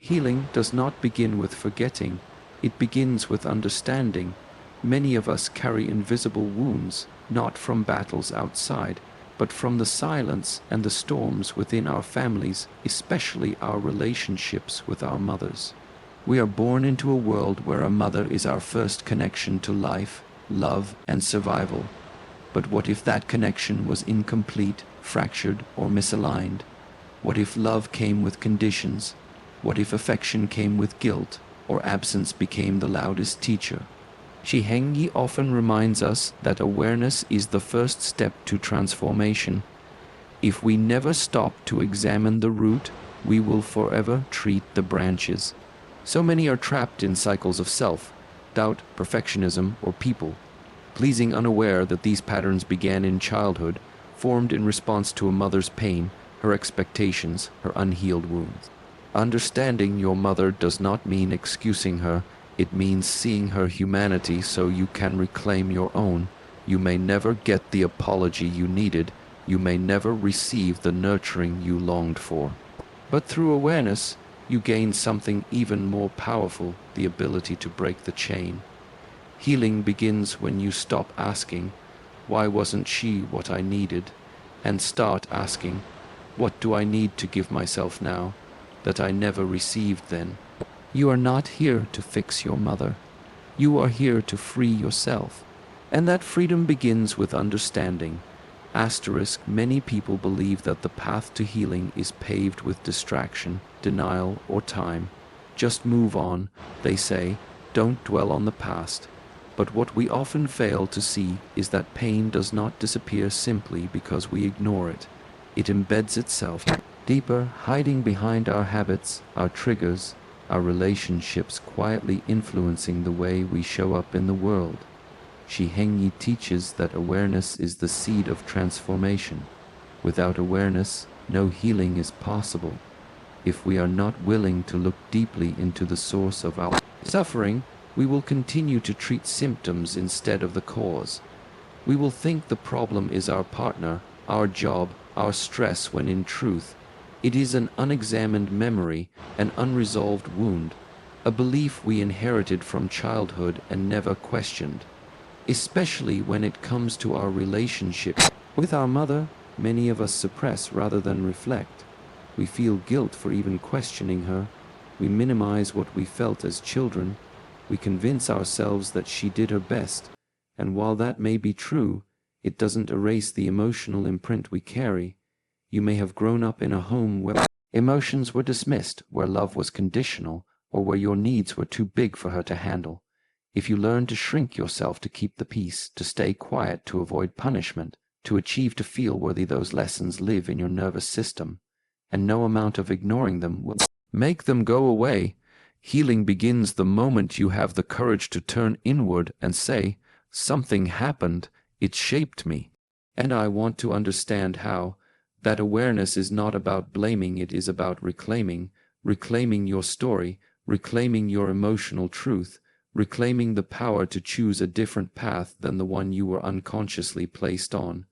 Healing does not begin with forgetting, it begins with understanding. Many of us carry invisible wounds, not from battles outside, but from the silence and the storms within our families, especially our relationships with our mothers. We are born into a world where a mother is our first connection to life, love, and survival. But what if that connection was incomplete, fractured, or misaligned? What if love came with conditions? What if affection came with guilt, or absence became the loudest teacher? Shi Heng Yi often reminds us that awareness is the first step to transformation. If we never stop to examine the root, we will forever treat the branches. So many are trapped in cycles of self, doubt, perfectionism, or people-pleasing, unaware that these patterns began in childhood, formed in response to a mother's pain, her expectations, her unhealed wounds. Understanding your mother does not mean excusing her. It means seeing her humanity so you can reclaim your own. You may never get the apology you needed. You may never receive the nurturing you longed for. But through awareness, you gain something even more powerful, the ability to break the chain. Healing begins when you stop asking, "Why wasn't she what I needed?" and start asking, "What do I need to give myself now that I never received then?" You are not here to fix your mother. You are here to free yourself. And that freedom begins with understanding. Asterisk, many people believe that the path to healing is paved with distraction, denial, or time. Just move on, they say, don't dwell on the past. But what we often fail to see is that pain does not disappear simply because we ignore it. It embeds itself deeper, hiding behind our habits, our triggers, our relationships, quietly influencing the way we show up in the world. Shi Heng Yi teaches that awareness is the seed of transformation. Without awareness, no healing is possible. If we are not willing to look deeply into the source of our suffering, we will continue to treat symptoms instead of the cause. We will think the problem is our partner, our job, our stress, when in truth, it is an unexamined memory, an unresolved wound, a belief we inherited from childhood and never questioned. Especially when it comes to our relationship with our mother, many of us suppress rather than reflect. We feel guilt for even questioning her. We minimize what we felt as children. We convince ourselves that she did her best. And while that may be true, it doesn't erase the emotional imprint we carry. You may have grown up in a home where emotions were dismissed, where love was conditional, or where your needs were too big for her to handle. If you learn to shrink yourself to keep the peace, to stay quiet, to avoid punishment, to achieve to feel worthy, those lessons live in your nervous system, and no amount of ignoring them will make them go away. Healing begins the moment you have the courage to turn inward and say, "Something happened, it shaped me, and I want to understand how." That awareness is not about blaming, it is about reclaiming your story, reclaiming your emotional truth, reclaiming the power to choose a different path than the one you were unconsciously placed on.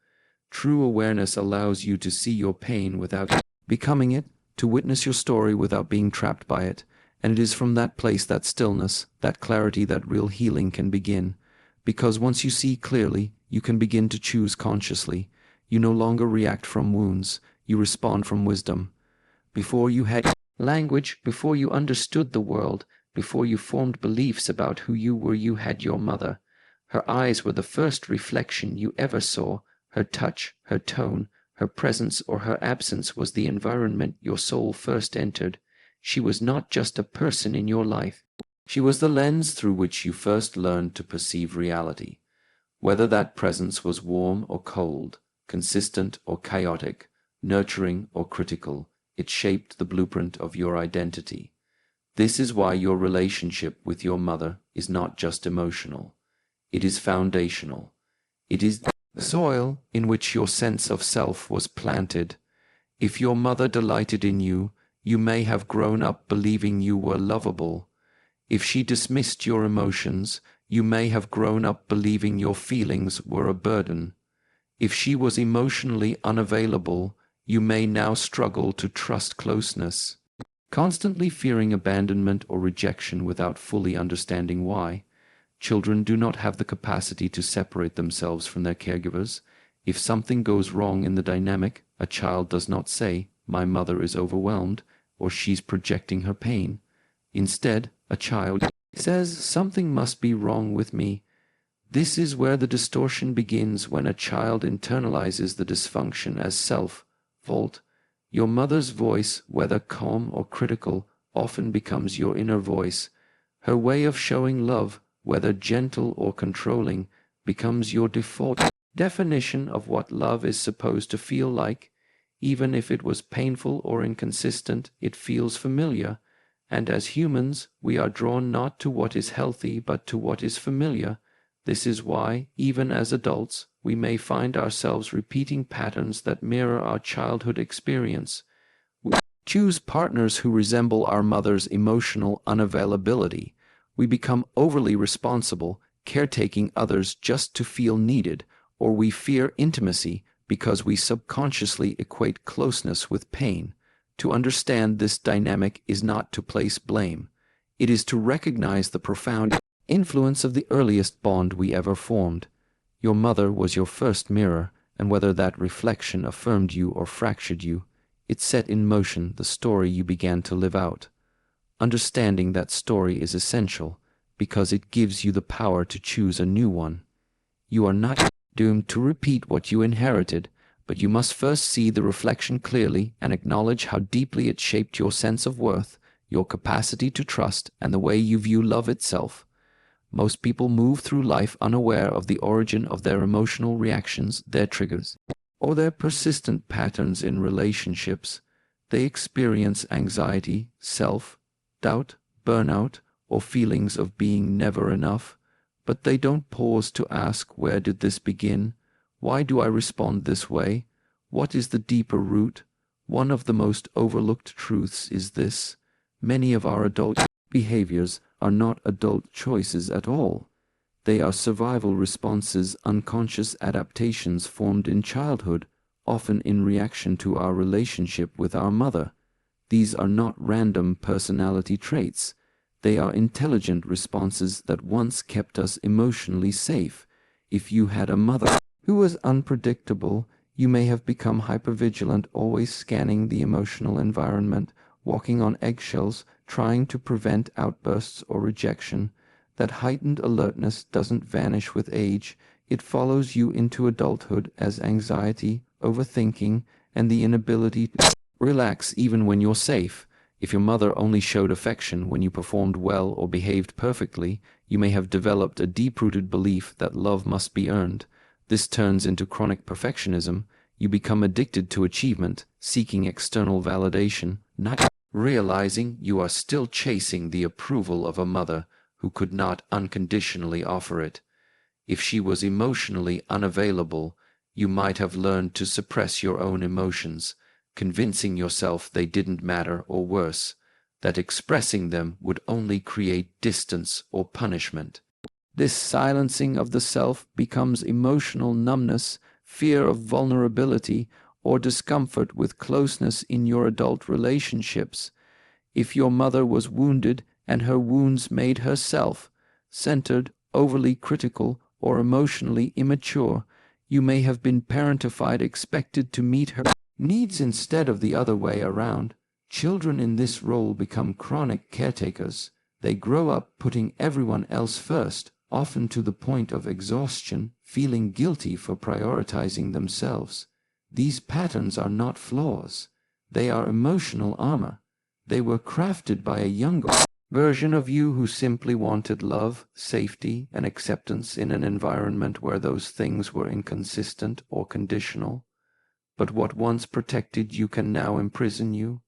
True awareness allows you to see your pain without becoming it, to witness your story without being trapped by it, and it is from that place, that stillness, that clarity, that real healing can begin. Because once you see clearly, you can begin to choose consciously. You no longer react from wounds, you respond from wisdom. Before you had language, before you understood the world, before you formed beliefs about who you were, you had your mother. Her eyes were the first reflection you ever saw. Her touch, her tone, her presence or her absence was the environment your soul first entered. She was not just a person in your life. She was the lens through which you first learned to perceive reality. Whether that presence was warm or cold, consistent or chaotic, nurturing or critical, it shaped the blueprint of your identity. This is why your relationship with your mother is not just emotional. It is foundational. It is the soil in which your sense of self was planted. If your mother delighted in you, you may have grown up believing you were lovable. If she dismissed your emotions, you may have grown up believing your feelings were a burden. If she was emotionally unavailable, you may now struggle to trust closeness. constantly fearing abandonment or rejection without fully understanding why. Children do not have the capacity to separate themselves from their caregivers. If something goes wrong in the dynamic, a child does not say, "My mother is overwhelmed," or "she's projecting her pain." Instead, a child says, "Something must be wrong with me." This is where the distortion begins, when a child internalizes the dysfunction as self-fault. Your mother's voice, whether calm or critical, often becomes your inner voice. Her way of showing love, whether gentle or controlling, becomes your default definition of what love is supposed to feel like. Even if it was painful or inconsistent, it feels familiar. And as humans, we are drawn not to what is healthy, but to what is familiar. This is why, even as adults, we may find ourselves repeating patterns that mirror our childhood experience. We choose partners who resemble our mother's emotional unavailability. We become overly responsible, caretaking others just to feel needed, or we fear intimacy because we subconsciously equate closeness with pain. To understand this dynamic is not to place blame. It is to recognize the profound influence of the earliest bond we ever formed. Your mother was your first mirror, and whether that reflection affirmed you or fractured you, it set in motion the story you began to live out. Understanding that story is essential, because it gives you the power to choose a new one. You are not doomed to repeat what you inherited, but you must first see the reflection clearly and acknowledge how deeply it shaped your sense of worth, your capacity to trust, and the way you view love itself. Most people move through life unaware of the origin of their emotional reactions, their triggers, or their persistent patterns in relationships. They experience anxiety, self-doubt, burnout, or feelings of being never enough, but they don't pause to ask, where did this begin? Why do I respond this way? What is the deeper root? One of the most overlooked truths is this: many of our adult behaviors are not adult choices at all. They are survival responses, unconscious adaptations formed in childhood, often in reaction to our relationship with our mother. These are not random personality traits. They are intelligent responses that once kept us emotionally safe. If you had a mother who was unpredictable, you may have become hypervigilant, always scanning the emotional environment, walking on eggshells, trying to prevent outbursts or rejection. That heightened alertness doesn't vanish with age. It follows you into adulthood as anxiety, overthinking, and the inability to relax even when you're safe. If your mother only showed affection when you performed well or behaved perfectly, you may have developed a deep-rooted belief that love must be earned. This turns into chronic perfectionism. You become addicted to achievement, seeking external validation, not realizing you are still chasing the approval of a mother who could not unconditionally offer it. If she was emotionally unavailable, you might have learned to suppress your own emotions, convincing yourself they didn't matter, or worse, that expressing them would only create distance or punishment. This silencing of the self becomes emotional numbness, fear of vulnerability, or discomfort with closeness in your adult relationships. If your mother was wounded and her wounds made her self-centered, overly critical, or emotionally immature, you may have been parentified, expected to meet her needs instead of the other way around. Children in this role become chronic caretakers. They grow up putting everyone else first, often to the point of exhaustion, feeling guilty for prioritizing themselves. These patterns are not flaws. They are emotional armor. They were crafted by a younger version of you who simply wanted love, safety, and acceptance in an environment where those things were inconsistent or conditional. But what once protected you can now imprison you.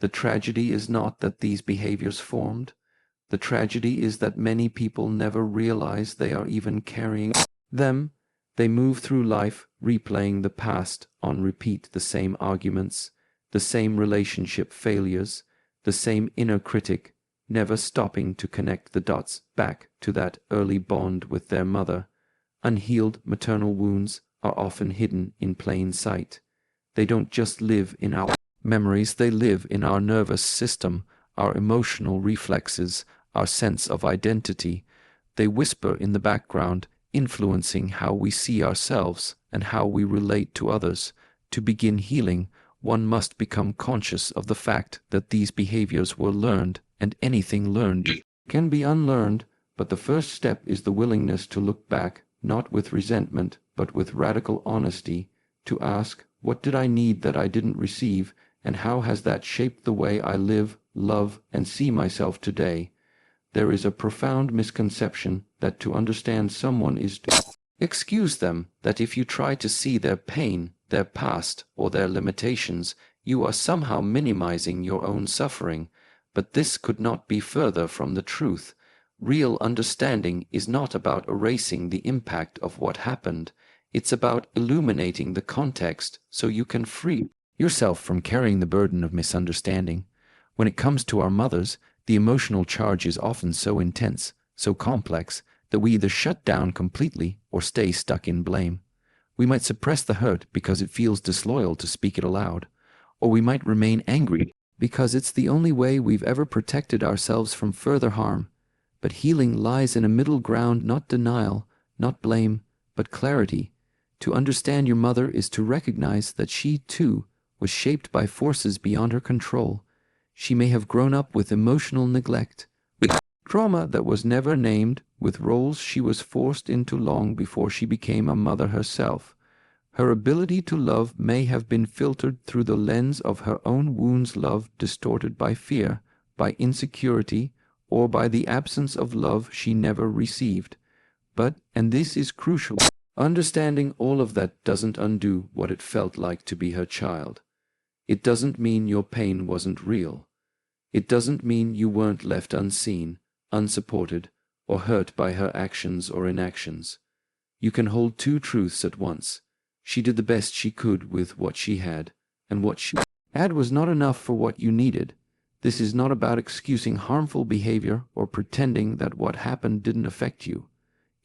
The tragedy is not that these behaviors formed. The tragedy is that many people never realize they are even carrying them. They move through life replaying the past on repeat, the same arguments, the same relationship failures, the same inner critic, never stopping to connect the dots back to that early bond with their mother. Unhealed maternal wounds are often hidden in plain sight. They don't just live in our Memories, they live in our nervous system, our emotional reflexes, our sense of identity. They whisper in the background, influencing how we see ourselves and how we relate to others. To begin healing, one must become conscious of the fact that these behaviors were learned, and anything learned can be unlearned, but the first step is the willingness to look back, not with resentment, but with radical honesty, to ask, what did I need that I didn't receive, and how has that shaped the way I live, love, and see myself today? There is a profound misconception that to understand someone is to excuse them, that if you try to see their pain, their past, or their limitations, you are somehow minimizing your own suffering. But this could not be further from the truth. Real understanding is not about erasing the impact of what happened. It's about illuminating the context so you can free yourself from carrying the burden of misunderstanding. When it comes to our mothers, the emotional charge is often so intense, so complex, that we either shut down completely or stay stuck in blame. We might suppress the hurt because it feels disloyal to speak it aloud, or we might remain angry because it's the only way we've ever protected ourselves from further harm. But healing lies in a middle ground, not denial, not blame, but clarity. To understand your mother is to recognize that she, too, was shaped by forces beyond her control. She may have grown up with emotional neglect, with trauma that was never named, with roles she was forced into long before she became a mother herself. Her ability to love may have been filtered through the lens of her own wounds, love distorted by fear, by insecurity, or by the absence of love she never received. But, and this is crucial, understanding all of that doesn't undo what it felt like to be her child. It doesn't mean your pain wasn't real. It doesn't mean you weren't left unseen, unsupported, or hurt by her actions or inactions. You can hold two truths at once. She did the best she could with what she had, and what she had was not enough for what you needed. This is not about excusing harmful behavior or pretending that what happened didn't affect you.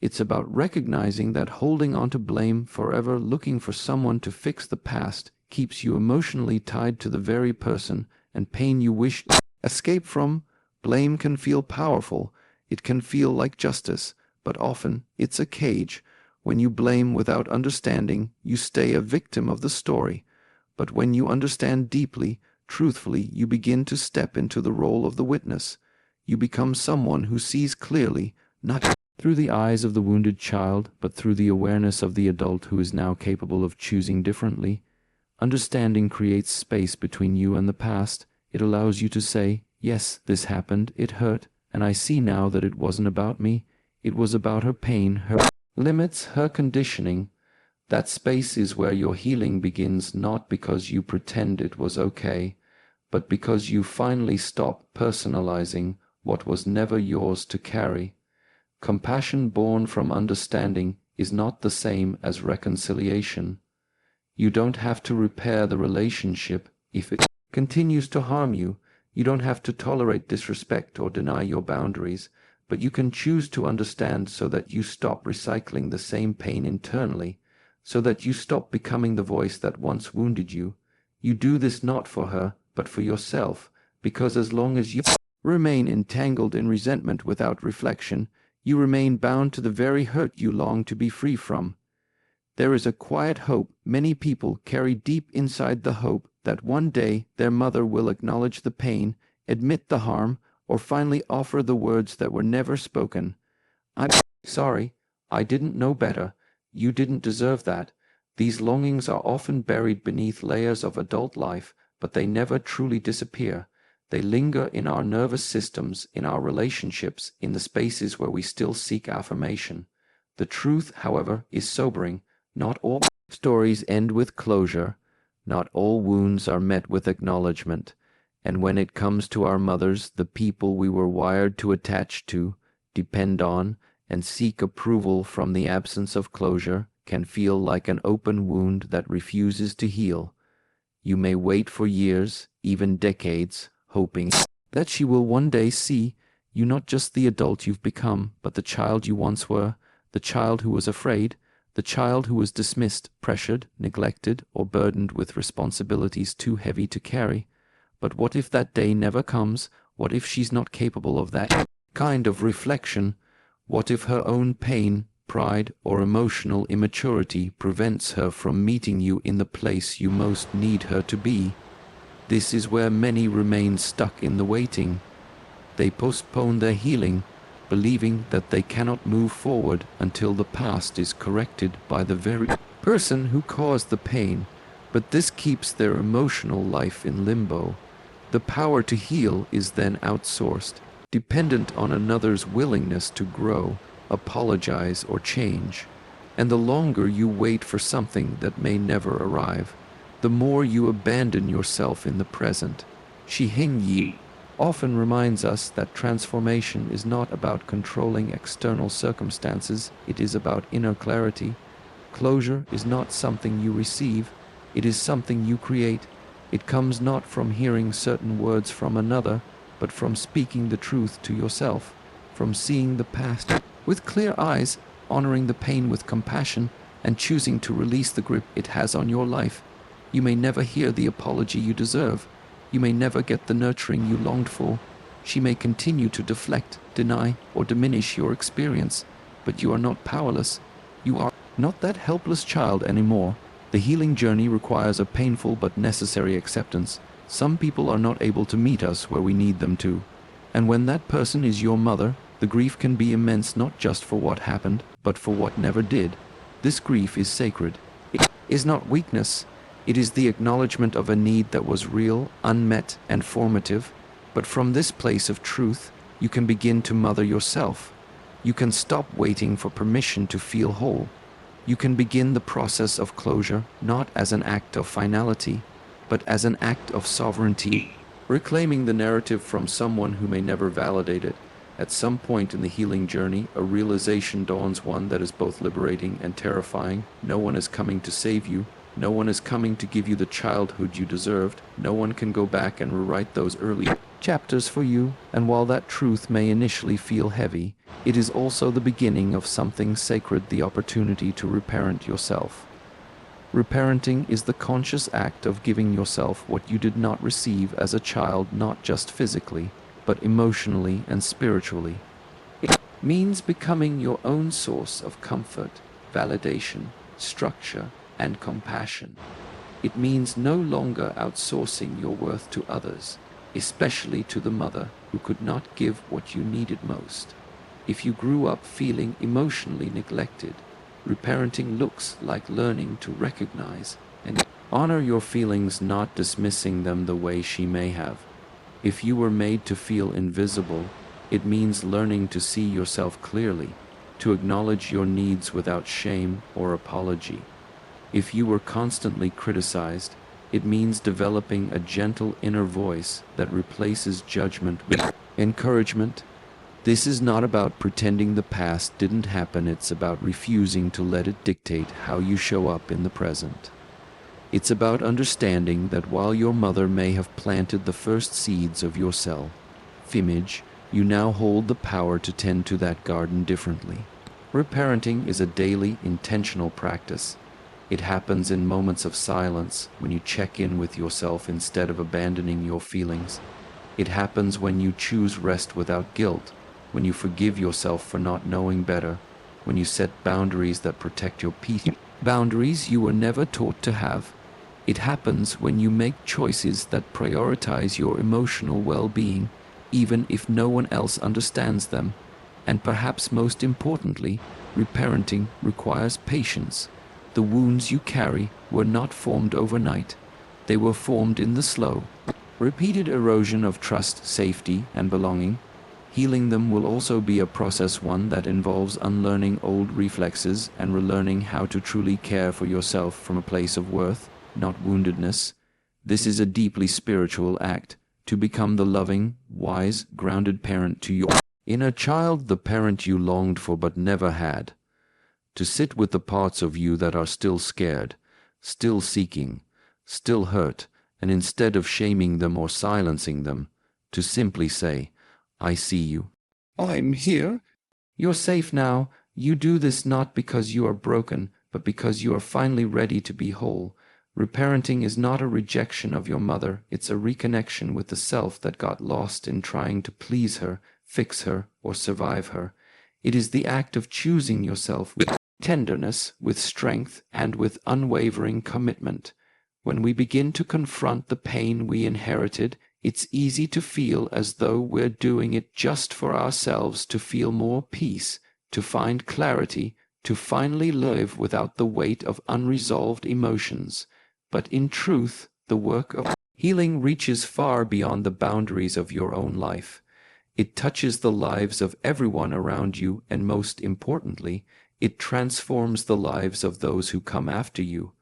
It's about recognizing that holding on to blame forever, looking for someone to fix the past, keeps you emotionally tied to the very person and pain you wish to escape from. Blame can feel powerful. It can feel like justice, but often it's a cage. When you blame without understanding, you stay a victim of the story. But when you understand deeply, truthfully, you begin to step into the role of the witness. You become someone who sees clearly, not through the eyes of the wounded child, but through the awareness of the adult who is now capable of choosing differently. Understanding creates space between you and the past. It allows you to say, yes, this happened, it hurt, and I see now that it wasn't about me. It was about her pain, her limits, her conditioning. That space is where your healing begins, not because you pretend it was okay, but because you finally stop personalizing what was never yours to carry. Compassion born from understanding is not the same as reconciliation. You don't have to repair the relationship if it continues to harm you. You don't have to tolerate disrespect or deny your boundaries, but you can choose to understand so that you stop recycling the same pain internally, so that you stop becoming the voice that once wounded you. You do this not for her, but for yourself, because as long as you remain entangled in resentment without reflection, you remain bound to the very hurt you long to be free from. There is a quiet hope many people carry deep inside, the hope that one day their mother will acknowledge the pain, admit the harm, or finally offer the words that were never spoken. I'm sorry, I didn't know better, you didn't deserve that. These longings are often buried beneath layers of adult life, but they never truly disappear. They linger in our nervous systems, in our relationships, in the spaces where we still seek affirmation. The truth, however, is sobering. Not all stories end with closure. Not all wounds are met with acknowledgement. And when it comes to our mothers, the people we were wired to attach to, depend on, and seek approval from, the absence of closure can feel like an open wound that refuses to heal. You may wait for years, even decades, hoping that she will one day see you not just the adult you've become, but the child you once were, the child who was afraid, The child who was dismissed, pressured, neglected, or burdened with responsibilities too heavy to carry. But what if that day never comes? What if she's not capable of that kind of reflection? What if her own pain, pride, or emotional immaturity prevents her from meeting you in the place you most need her to be? This is where many remain stuck in the waiting. They postpone their healing, believing that they cannot move forward until the past is corrected by the very person who caused the pain. But this keeps their emotional life in limbo. The power to heal is then outsourced, dependent on another's willingness to grow, apologize, or change. And the longer you wait for something that may never arrive, the more you abandon yourself in the present. Shi Heng Yi often reminds us that transformation is not about controlling external circumstances, it is about inner clarity. Closure is not something you receive, it is something you create. It comes not from hearing certain words from another, but from speaking the truth to yourself, from seeing the past with clear eyes, honoring the pain with compassion, and choosing to release the grip it has on your life. You may never hear the apology you deserve. You may never get the nurturing you longed for. She may continue to deflect, deny, or diminish your experience, but you are not powerless. You are not that helpless child anymore. The healing journey requires a painful but necessary acceptance. Some people are not able to meet us where we need them to. And when that person is your mother, the grief can be immense, not just for what happened, but for what never did. This grief is sacred. It is not weakness. It is the acknowledgement of a need that was real, unmet, and formative. But from this place of truth, you can begin to mother yourself. You can stop waiting for permission to feel whole. You can begin the process of closure not as an act of finality, but as an act of sovereignty, reclaiming the narrative from someone who may never validate it. At some point in the healing journey, a realization dawns, one that is both liberating and terrifying. No one is coming to save you. No one is coming to give you the childhood you deserved. No one can go back and rewrite those early chapters for you. And while that truth may initially feel heavy, it is also the beginning of something sacred, the opportunity to reparent yourself. Reparenting is the conscious act of giving yourself what you did not receive as a child, not just physically, but emotionally and spiritually. It means becoming your own source of comfort, validation, structure, and compassion. It means no longer outsourcing your worth to others, especially to the mother who could not give what you needed most. If you grew up feeling emotionally neglected, reparenting looks like learning to recognize and honor your feelings, not dismissing them the way she may have. If you were made to feel invisible, it means learning to see yourself clearly, to acknowledge your needs without shame or apology. If you were constantly criticized, it means developing a gentle inner voice that replaces judgment with encouragement. This is not about pretending the past didn't happen, it's about refusing to let it dictate how you show up in the present. It's about understanding that while your mother may have planted the first seeds of your self-image, you now hold the power to tend to that garden differently. Reparenting is a daily, intentional practice. It happens in moments of silence, when you check in with yourself instead of abandoning your feelings. It happens when you choose rest without guilt, when you forgive yourself for not knowing better, when you set boundaries that protect your peace, boundaries you were never taught to have. It happens when you make choices that prioritize your emotional well-being, even if no one else understands them. And perhaps most importantly, reparenting requires patience. The wounds you carry were not formed overnight. They were formed in the slow, repeated erosion of trust, safety, and belonging. Healing them will also be a process, one that involves unlearning old reflexes and relearning how to truly care for yourself from a place of worth, not woundedness. This is a deeply spiritual act, to become the loving, wise, grounded parent to your inner child, the parent you longed for but never had. To sit with the parts of you that are still scared, still seeking, still hurt, and instead of shaming them or silencing them, to simply say, I see you. I'm here. You're safe now. You do this not because you are broken, but because you are finally ready to be whole. Reparenting is not a rejection of your mother, it's a reconnection with the self that got lost in trying to please her, fix her, or survive her. It is the act of choosing yourself with tenderness, with strength, and with unwavering commitment. When we begin to confront the pain we inherited, it's easy to feel as though we're doing it just for ourselves, to feel more peace, to find clarity, to finally live without the weight of unresolved emotions. But in truth, the work of healing reaches far beyond the boundaries of your own life. It touches the lives of everyone around you, and most importantly, it transforms the lives of those who come after you.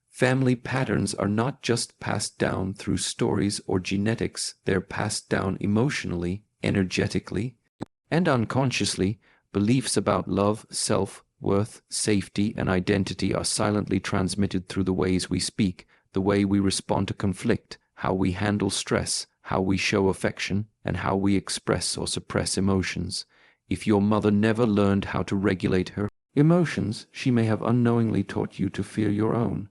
Family patterns are not just passed down through stories or genetics, they're passed down emotionally, energetically, and unconsciously. Beliefs about love, self-worth, safety, and identity are silently transmitted through the ways we speak, the way we respond to conflict, how we handle stress, how we show affection, and how we express or suppress emotions. If your mother never learned how to regulate her emotions, she may have unknowingly taught you to fear your own.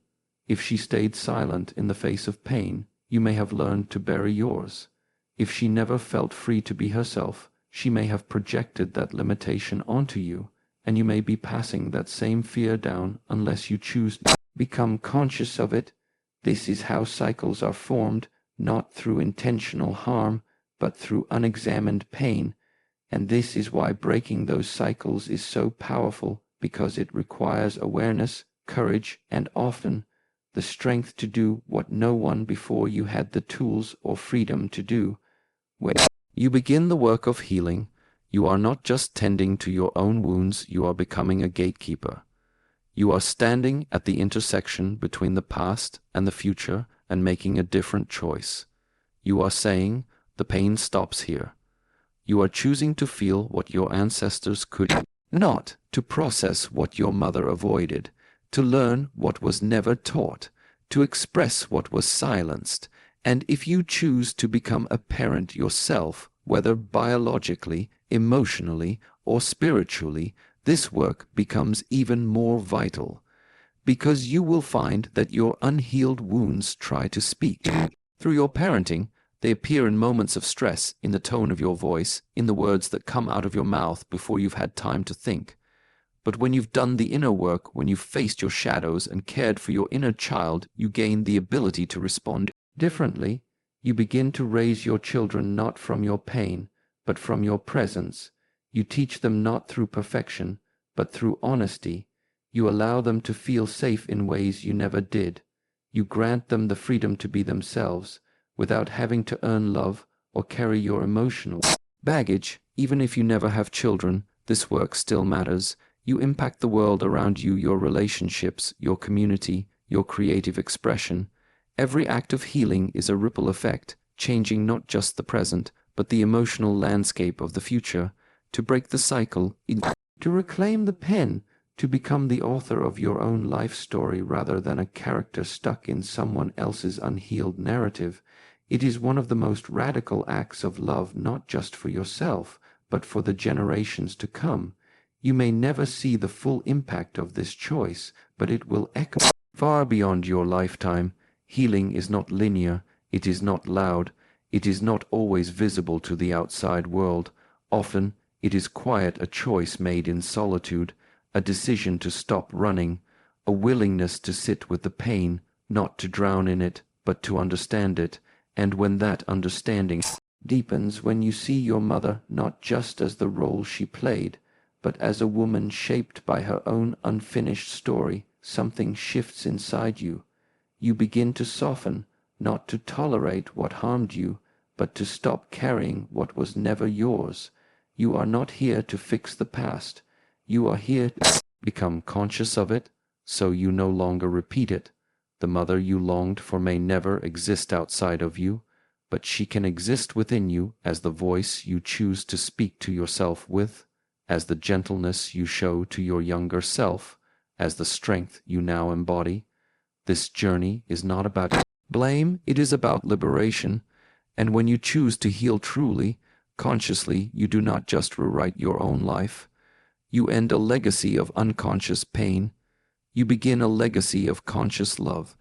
If she stayed silent in the face of pain, you may have learned to bury yours. If she never felt free to be herself, she may have projected that limitation onto you, and you may be passing that same fear down unless you choose to become conscious of it. This is how cycles are formed, not through intentional harm, but through unexamined pain. And this is why breaking those cycles is so powerful, because it requires awareness, courage, and often the strength to do what no one before you had the tools or freedom to do. When you begin the work of healing, you are not just tending to your own wounds, you are becoming a gatekeeper. You are standing at the intersection between the past and the future and making a different choice. You are saying, the pain stops here. You are choosing to feel what your ancestors could not, to process what your mother avoided, to learn what was never taught, to express what was silenced. And if you choose to become a parent yourself, whether biologically, emotionally, or spiritually, this work becomes even more vital, because you will find that your unhealed wounds try to speak. Through your parenting, they appear in moments of stress, in the tone of your voice, in the words that come out of your mouth before you've had time to think. But when you've done the inner work, when you've faced your shadows and cared for your inner child, you gain the ability to respond differently. You begin to raise your children not from your pain, but from your presence. You teach them not through perfection, but through honesty. You allow them to feel safe in ways you never did. You grant them the freedom to be themselves, without having to earn love or carry your emotional baggage. Even if you never have children, this work still matters. You impact the world around you, your relationships, your community, your creative expression. Every act of healing is a ripple effect, changing not just the present, but the emotional landscape of the future. To break the cycle, to reclaim the pen, to become the author of your own life story rather than a character stuck in someone else's unhealed narrative. It is one of the most radical acts of love, not just for yourself, but for the generations to come. You may never see the full impact of this choice, but it will echo far beyond your lifetime. Healing is not linear, it is not loud, it is not always visible to the outside world. Often, it is quiet, a choice made in solitude, a decision to stop running, a willingness to sit with the pain, not to drown in it, but to understand it. And when that understanding deepens, when you see your mother not just as the role she played, but as a woman shaped by her own unfinished story, something shifts inside you. You begin to soften, not to tolerate what harmed you, but to stop carrying what was never yours. You are not here to fix the past. You are here to become conscious of it, so you no longer repeat it. The mother you longed for may never exist outside of you, but she can exist within you as the voice you choose to speak to yourself with, as the gentleness you show to your younger self, as the strength you now embody. This journey is not about blame, it is about liberation. And when you choose to heal truly, consciously, you do not just rewrite your own life. You end a legacy of unconscious pain. You begin a legacy of conscious love,